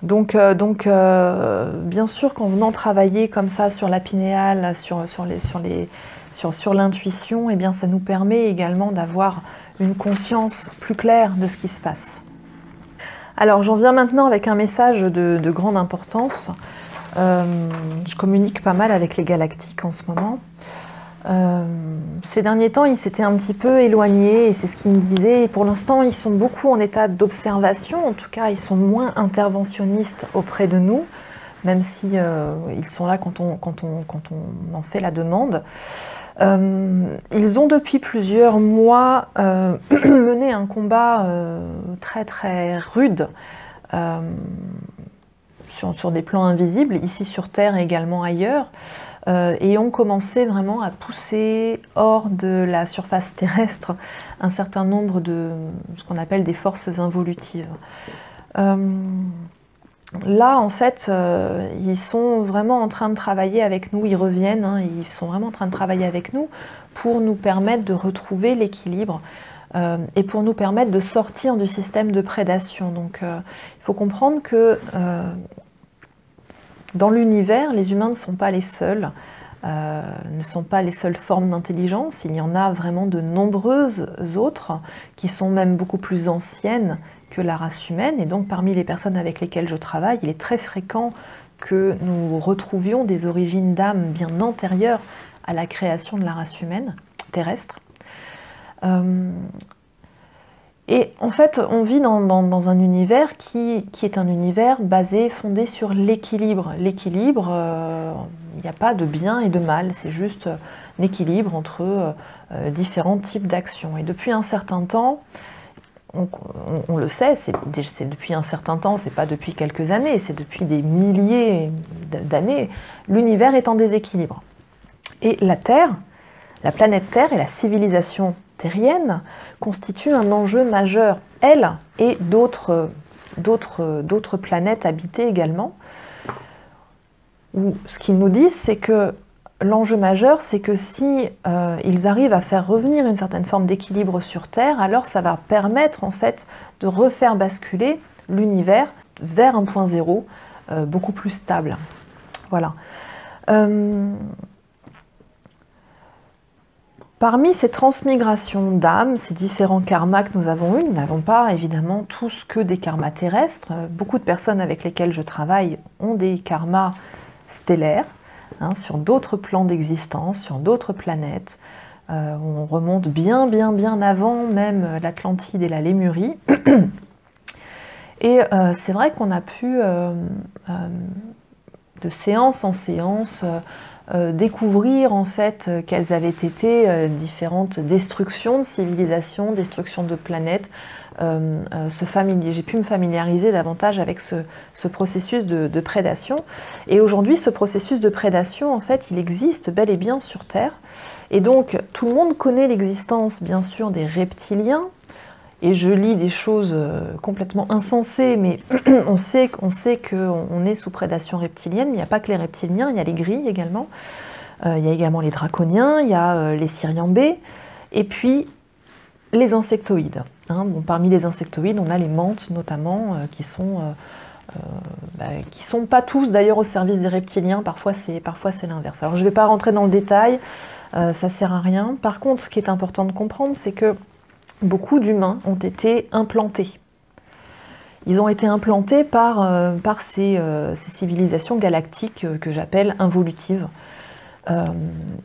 Donc, bien sûr, qu'en venant travailler comme ça sur la pinéale, sur l'intuition, eh bien, ça nous permet également d'avoir une conscience plus claire de ce qui se passe. Alors, j'en viens maintenant avec un message de grande importance. Je communique pas mal avec les galactiques en ce moment. Ces derniers temps, ils s'étaient un petit peu éloignés, et c'est ce qu'ils me disaient. Et pour l'instant, ils sont beaucoup en état d'observation. En tout cas, ils sont moins interventionnistes auprès de nous, même si ils sont là quand on en fait la demande. Ils ont depuis plusieurs mois mené un combat très très rude sur des plans invisibles, ici sur Terre et également ailleurs. Et ont commencé vraiment à pousser hors de la surface terrestre un certain nombre de ce qu'on appelle des forces involutives. Là, en fait, ils sont vraiment en train de travailler avec nous, ils reviennent, hein, ils sont vraiment en train de travailler avec nous pour nous permettre de retrouver l'équilibre et pour nous permettre de sortir du système de prédation. Donc, il faut comprendre que dans l'univers, les humains ne sont pas les seuls, ne sont pas les seules formes d'intelligence. Il y en a vraiment de nombreuses autres qui sont même beaucoup plus anciennes que la race humaine. Et donc parmi les personnes avec lesquelles je travaille, il est très fréquent que nous retrouvions des origines d'âme bien antérieures à la création de la race humaine terrestre. Et en fait, on vit dans un univers qui est un univers fondé sur l'équilibre. L'équilibre, il n'y a pas de bien et de mal, c'est juste équilibre entre différents types d'actions. Et depuis un certain temps, on le sait, c'est depuis un certain temps, c'est pas depuis quelques années, c'est depuis des milliers d'années, l'univers est en déséquilibre. Et la Terre, la planète Terre et la civilisation terrienne constituent un enjeu majeur, elle et d'autres planètes habitées également, où ce qu'ils nous disent, c'est que l'enjeu majeur, c'est que si ils arrivent à faire revenir une certaine forme d'équilibre sur Terre, alors ça va permettre en fait de refaire basculer l'univers vers un point zéro beaucoup plus stable. Voilà. Parmi ces transmigrations d'âmes, ces différents karmas que nous avons eus, nous n'avons pas évidemment tous que des karmas terrestres. Beaucoup de personnes avec lesquelles je travaille ont des karmas stellaires, sur d'autres plans d'existence, sur d'autres planètes. On remonte bien avant même l'Atlantide et la Lémurie. Et c'est vrai qu'on a pu, de séance en séance, découvrir en fait quelles avaient été différentes destructions de civilisations, destructions de planètes. J'ai pu me familiariser davantage avec ce processus de prédation. Et aujourd'hui, ce processus de prédation, en fait, il existe bel et bien sur Terre. Et donc, tout le monde connaît l'existence, bien sûr, des reptiliens. Et je lis des choses complètement insensées, mais on sait qu'on est sous prédation reptilienne. Il n'y a pas que les reptiliens, il y a les gris également. Il y a également les draconiens, il y a les Sirian B, et puis les insectoïdes. Bon, parmi les insectoïdes, on a les mantes notamment, qui sont pas tous d'ailleurs au service des reptiliens, parfois c'est l'inverse. Alors je ne vais pas rentrer dans le détail, ça ne sert à rien. Par contre, ce qui est important de comprendre, c'est que beaucoup d'humains ont été implantés. Ils ont été implantés par ces civilisations galactiques que j'appelle involutives.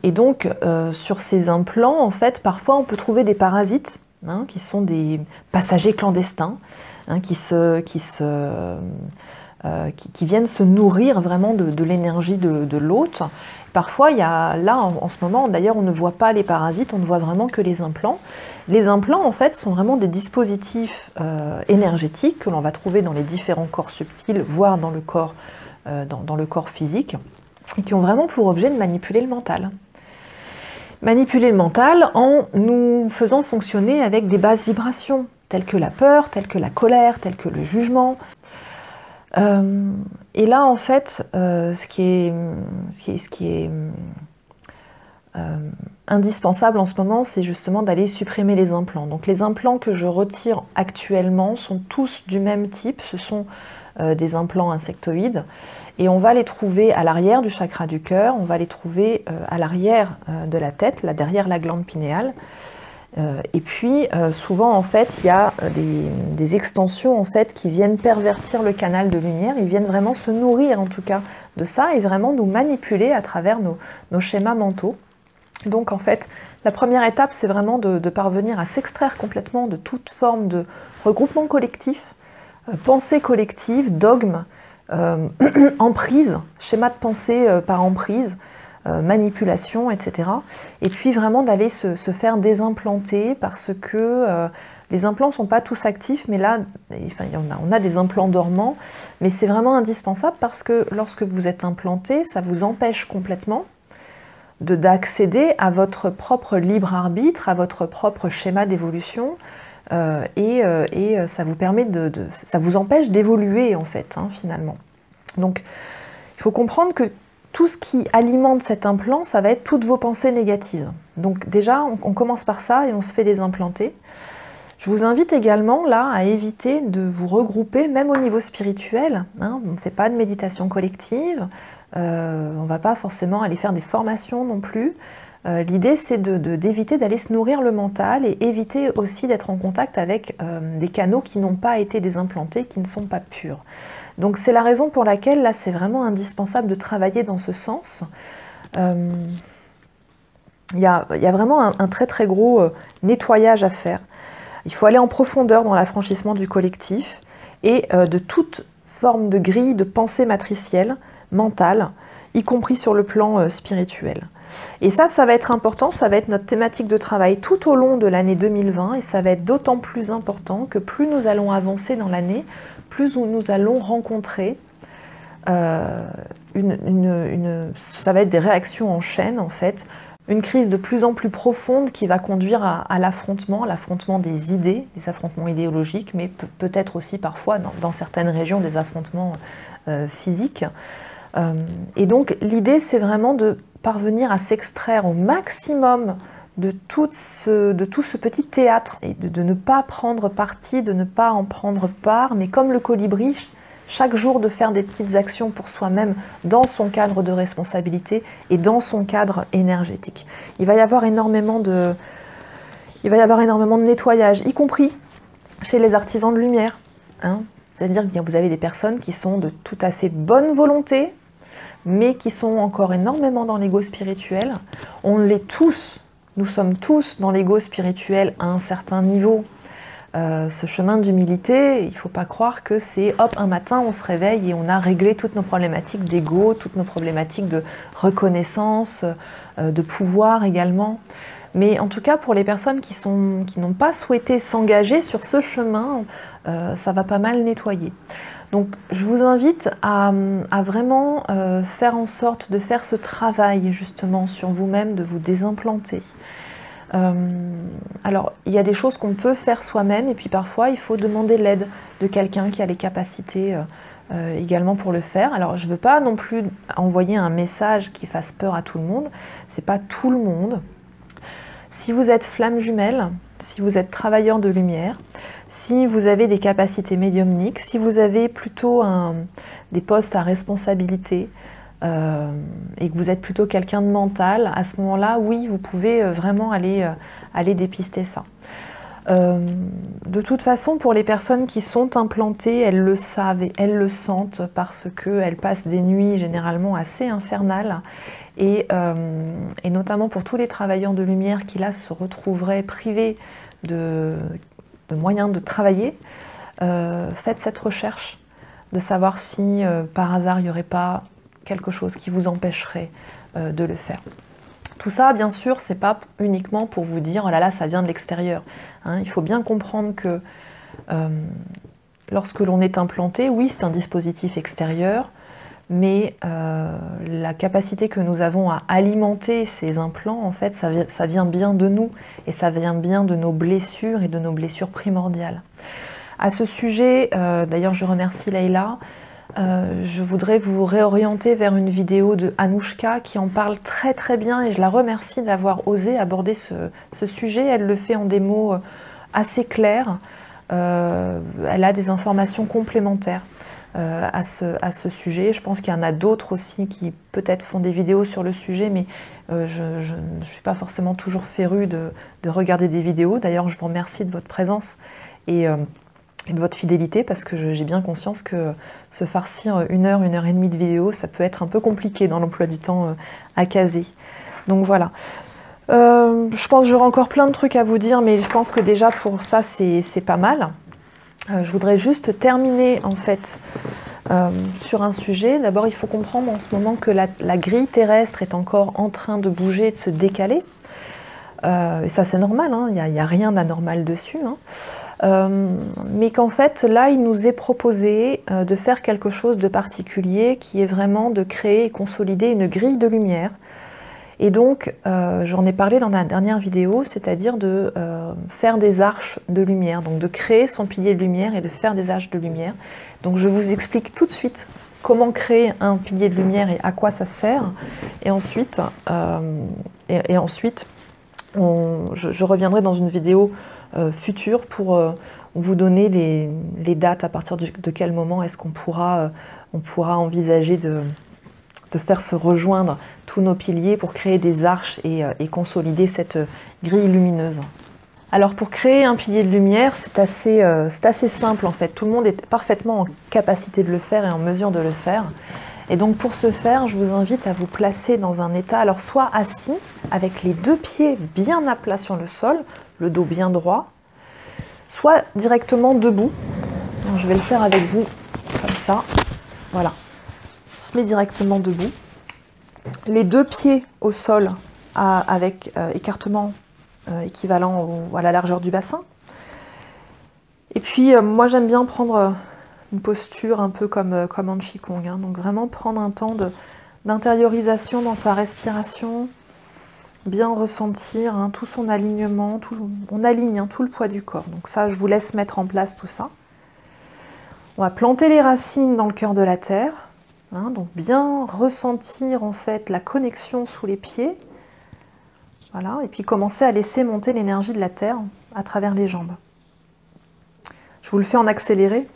Et donc, sur ces implants, en fait, parfois on peut trouver des parasites, qui sont des passagers clandestins, qui viennent se nourrir vraiment de l'énergie de l'hôte. Parfois, il y a, là, en ce moment, d'ailleurs, on ne voit pas les parasites, on ne voit vraiment que les implants. Les implants, en fait, sont vraiment des dispositifs énergétiques que l'on va trouver dans les différents corps subtils, voire dans le corps physique, et qui ont vraiment pour objet de manipuler le mental. Manipuler le mental en nous faisant fonctionner avec des basses vibrations, telles que la peur, telles que la colère, telles que le jugement. Et là, en fait, ce qui est indispensable en ce moment, c'est justement d'aller supprimer les implants. Donc les implants que je retire actuellement sont tous du même type, ce sont des implants insectoïdes, et on va les trouver à l'arrière du chakra du cœur, on va les trouver à l'arrière de la tête, là derrière la glande pinéale. Et puis souvent en fait il y a des extensions en fait qui viennent pervertir le canal de lumière, ils viennent vraiment se nourrir en tout cas de ça et vraiment nous manipuler à travers nos schémas mentaux. Donc en fait la première étape c'est vraiment de parvenir à s'extraire complètement de toute forme de regroupement collectif, pensée collective, dogme, emprise, schéma de pensée par emprise, manipulation, etc. Et puis vraiment d'aller se faire désimplanter parce que les implants ne sont pas tous actifs, mais là, on a des implants dormants, mais c'est vraiment indispensable parce que lorsque vous êtes implanté, ça vous empêche complètement d'accéder à votre propre libre arbitre, à votre propre schéma d'évolution, et ça vous permet ça vous empêche d'évoluer en fait, finalement. Donc, il faut comprendre que tout ce qui alimente cet implant, ça va être toutes vos pensées négatives. Donc déjà, on commence par ça et on se fait désimplanter. Je vous invite également là à éviter de vous regrouper, même au niveau spirituel. On ne fait pas de méditation collective, on ne va pas forcément aller faire des formations non plus. L'idée, c'est d'éviter d'aller se nourrir le mental et éviter aussi d'être en contact avec des canaux qui n'ont pas été désimplantés, qui ne sont pas purs. Donc c'est la raison pour laquelle là c'est vraiment indispensable de travailler dans ce sens. Il y a vraiment un très très gros nettoyage à faire. Il faut aller en profondeur dans l'affranchissement du collectif et de toute forme de grille de pensée matricielle, mentale, y compris sur le plan spirituel. Et ça va être important, ça va être notre thématique de travail tout au long de l'année 2020 et ça va être d'autant plus important que plus nous allons avancer dans l'année, plus nous allons rencontrer ça va être des réactions en chaîne en fait, une crise de plus en plus profonde qui va conduire à l'affrontement des idées, des affrontements idéologiques, mais peut-être aussi parfois dans certaines régions des affrontements physiques. Et donc l'idée c'est vraiment de parvenir à s'extraire au maximum de tout ce petit théâtre et de ne pas prendre parti, de ne pas en prendre part, mais comme le colibri, chaque jour de faire des petites actions pour soi-même dans son cadre de responsabilité et dans son cadre énergétique. Il va y avoir énormément de nettoyage, y compris chez les artisans de lumière. Hein. C'est-à-dire que vous avez des personnes qui sont de tout à fait bonne volonté, mais qui sont encore énormément dans l'ego spirituel. On l'est tous, nous sommes tous dans l'ego spirituel à un certain niveau. Ce chemin d'humilité, il ne faut pas croire que c'est hop, un matin on se réveille et on a réglé toutes nos problématiques d'ego, toutes nos problématiques de reconnaissance, de pouvoir également. Mais en tout cas pour les personnes qui n'ont pas souhaité s'engager sur ce chemin, ça va pas mal nettoyer. Donc je vous invite à vraiment faire en sorte de faire ce travail justement sur vous-même, de vous désimplanter. Alors, il y a des choses qu'on peut faire soi-même et puis parfois il faut demander l'aide de quelqu'un qui a les capacités également pour le faire. Alors, je ne veux pas non plus envoyer un message qui fasse peur à tout le monde. C'est pas tout le monde. Si vous êtes flamme jumelle, si vous êtes travailleur de lumière, si vous avez des capacités médiumniques, si vous avez plutôt des postes à responsabilité, et que vous êtes plutôt quelqu'un de mental, à ce moment-là, oui, vous pouvez vraiment aller dépister ça. De toute façon, pour les personnes qui sont implantées, elles le savent et elles le sentent parce qu'elles passent des nuits généralement assez infernales et notamment pour tous les travailleurs de lumière qui là se retrouveraient privés de moyens de travailler, faites cette recherche de savoir si par hasard il n'y aurait pas quelque chose qui vous empêcherait de le faire. Tout ça, bien sûr, c'est pas uniquement pour vous dire « oh là là, ça vient de l'extérieur hein ». Il faut bien comprendre que lorsque l'on est implanté, oui, c'est un dispositif extérieur, mais la capacité que nous avons à alimenter ces implants, en fait, ça vient bien de nous et ça vient bien de nos blessures et de nos blessures primordiales. À ce sujet, d'ailleurs, je remercie Leïla. Je voudrais vous réorienter vers une vidéo de Anouchka qui en parle très très bien et je la remercie d'avoir osé aborder ce sujet. Elle le fait en des mots assez clairs. Elle a des informations complémentaires à ce sujet. Je pense qu'il y en a d'autres aussi qui peut-être font des vidéos sur le sujet, mais je ne suis pas forcément toujours férue de regarder des vidéos. D'ailleurs, je vous remercie de votre présence et de votre fidélité parce que j'ai bien conscience que se farcir une heure et demie de vidéo, ça peut être un peu compliqué dans l'emploi du temps à caser. Donc voilà. Je pense que j'aurai encore plein de trucs à vous dire, mais je pense que déjà pour ça, c'est pas mal. Je voudrais juste terminer en fait sur un sujet. D'abord, il faut comprendre en ce moment que la grille terrestre est encore en train de bouger, de se décaler. Et ça, c'est normal, hein, il n'y a rien d'anormal dessus. Hein. Mais qu'en fait, là, il nous est proposé de faire quelque chose de particulier qui est vraiment de créer et consolider une grille de lumière. Et donc, j'en ai parlé dans la dernière vidéo, c'est-à-dire de faire des arches de lumière, donc de créer son pilier de lumière et de faire des arches de lumière. Donc, je vous explique tout de suite comment créer un pilier de lumière et à quoi ça sert. Et ensuite, je reviendrai dans une vidéo future pour vous donner les dates à partir de quel moment est-ce qu'on pourra envisager de faire se rejoindre tous nos piliers pour créer des arches et consolider cette grille lumineuse. Alors pour créer un pilier de lumière, c'est assez simple en fait. Tout le monde est parfaitement en capacité de le faire et en mesure de le faire. Et donc pour ce faire, je vous invite à vous placer dans un état, alors soit assis, avec les deux pieds bien à plat sur le sol, le dos bien droit, soit directement debout. Donc, je vais le faire avec vous comme ça. Voilà. On se met directement debout. les deux pieds au sol avec écartement équivalent à la largeur du bassin. Et puis moi j'aime bien prendre une posture un peu comme en Qigong, hein. Donc vraiment prendre un temps d'intériorisation dans sa respiration, bien ressentir hein, tout son alignement, on aligne hein, tout le poids du corps. Donc ça, je vous laisse mettre en place tout ça. On va planter les racines dans le cœur de la terre, hein, donc bien ressentir en fait la connexion sous les pieds. Voilà, et puis commencer à laisser monter l'énergie de la terre à travers les jambes. Je vous le fais en accéléré.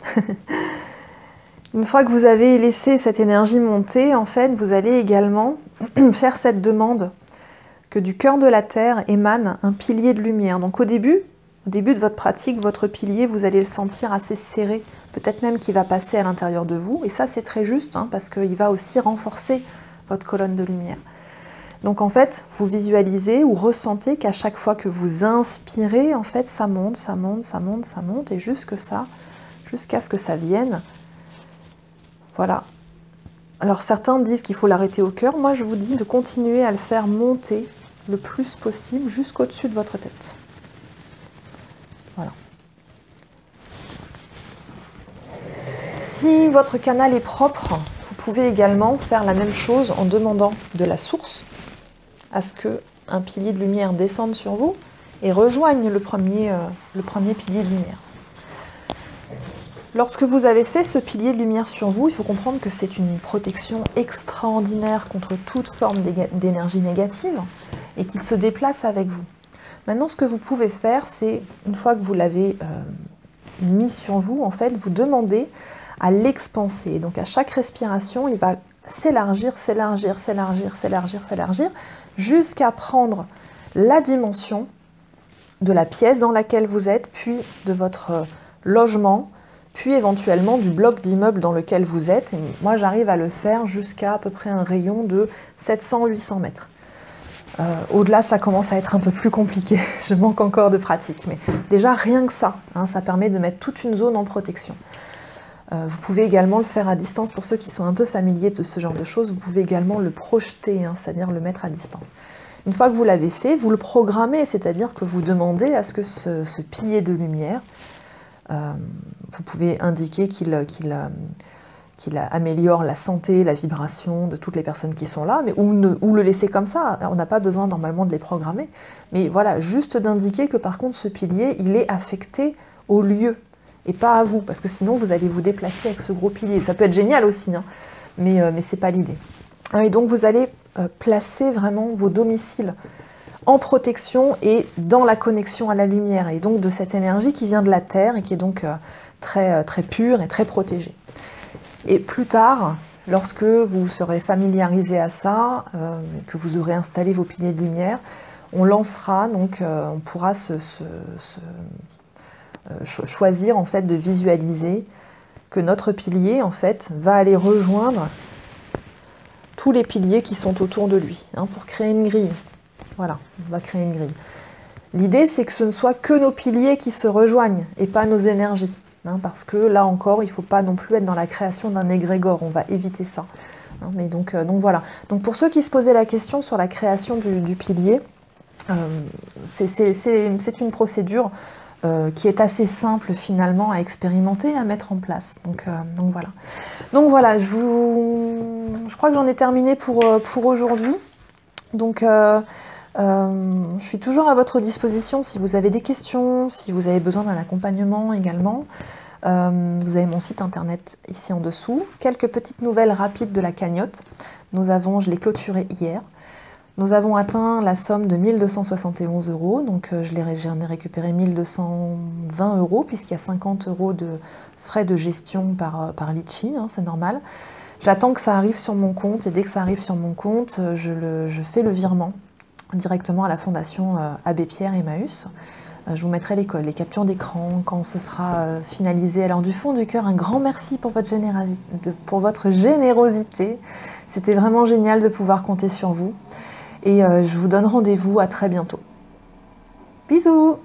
Une fois que vous avez laissé cette énergie monter, en fait, vous allez également faire cette demande que du cœur de la terre émane un pilier de lumière. Donc au début de votre pratique, votre pilier, vous allez le sentir assez serré, peut-être même qu'il va passer à l'intérieur de vous. Et ça, c'est très juste, hein, parce qu'il va aussi renforcer votre colonne de lumière. Donc en fait, vous visualisez ou ressentez qu'à chaque fois que vous inspirez, en fait, ça monte, ça monte, ça monte, ça monte, et jusqu'à ce que ça vienne. Voilà. Alors certains disent qu'il faut l'arrêter au cœur. Moi, je vous dis de continuer à le faire monter le plus possible jusqu'au-dessus de votre tête. Voilà. Si votre canal est propre, vous pouvez également faire la même chose en demandant de la source à ce qu'un pilier de lumière descende sur vous et rejoigne le premier pilier de lumière. Lorsque vous avez fait ce pilier de lumière sur vous, il faut comprendre que c'est une protection extraordinaire contre toute forme d'énergie négative et qu'il se déplace avec vous. Maintenant, ce que vous pouvez faire, c'est, une fois que vous l'avez mis sur vous, en fait, vous demandez à l'expanser. Donc à chaque respiration, il va s'élargir, s'élargir, s'élargir, s'élargir, s'élargir, jusqu'à prendre la dimension de la pièce dans laquelle vous êtes, puis de votre logement, puis éventuellement du bloc d'immeuble dans lequel vous êtes. Et moi, j'arrive à le faire jusqu'à à peu près un rayon de 700-800 mètres. Au-delà, ça commence à être un peu plus compliqué. Je manque encore de pratique. Mais déjà, rien que ça, hein, ça permet de mettre toute une zone en protection. Vous pouvez également le faire à distance. Pour ceux qui sont un peu familiers de ce genre de choses, vous pouvez également le projeter, hein, c'est-à-dire le mettre à distance. Une fois que vous l'avez fait, vous le programmez, c'est-à-dire que vous demandez à ce que ce pilier de lumière, vous pouvez indiquer qu'il améliore la santé, la vibration de toutes les personnes qui sont là, mais ou le laisser comme ça. On n'a pas besoin normalement de les programmer. Mais voilà, juste d'indiquer que par contre ce pilier, il est affecté au lieu et pas à vous, parce que sinon vous allez vous déplacer avec ce gros pilier. Ça peut être génial aussi, hein, mais ce n'est pas l'idée. Et donc vous allez placer vraiment vos domiciles en protection et dans la connexion à la lumière, et donc de cette énergie qui vient de la Terre et qui est donc très pure et très protégée. Et plus tard, lorsque vous serez familiarisé à ça, que vous aurez installé vos piliers de lumière, on lancera, donc on pourra choisir en fait de visualiser que notre pilier en fait va aller rejoindre tous les piliers qui sont autour de lui, hein, pour créer une grille. Voilà, on va créer une grille. L'idée, c'est que ce ne soit que nos piliers qui se rejoignent et pas nos énergies. Hein, parce que là encore, il ne faut pas non plus être dans la création d'un égrégore, on va éviter ça. Hein, mais donc voilà. Donc pour ceux qui se posaient la question sur la création du pilier, c'est une procédure qui est assez simple finalement à expérimenter, à mettre en place. Donc voilà. Donc voilà, je crois que j'en ai terminé pour aujourd'hui. Donc je suis toujours à votre disposition si vous avez des questions, si vous avez besoin d'un accompagnement également. Vous avez mon site internet ici en dessous. Quelques petites nouvelles rapides de la cagnotte. Je l'ai clôturée hier. Nous avons atteint la somme de 1 271 €, donc j'en ai récupéré 1 220 €, puisqu'il y a 50 € de frais de gestion par Litchi, hein, c'est normal. J'attends que ça arrive sur mon compte, et dès que ça arrive sur mon compte, je fais le virement directement à la fondation Abbé Pierre Emmaüs. Je vous mettrai les captures d'écran quand ce sera finalisé. Alors du fond du cœur, un grand merci pour votre générosité. C'était vraiment génial de pouvoir compter sur vous. Et je vous donne rendez-vous à très bientôt. Bisous!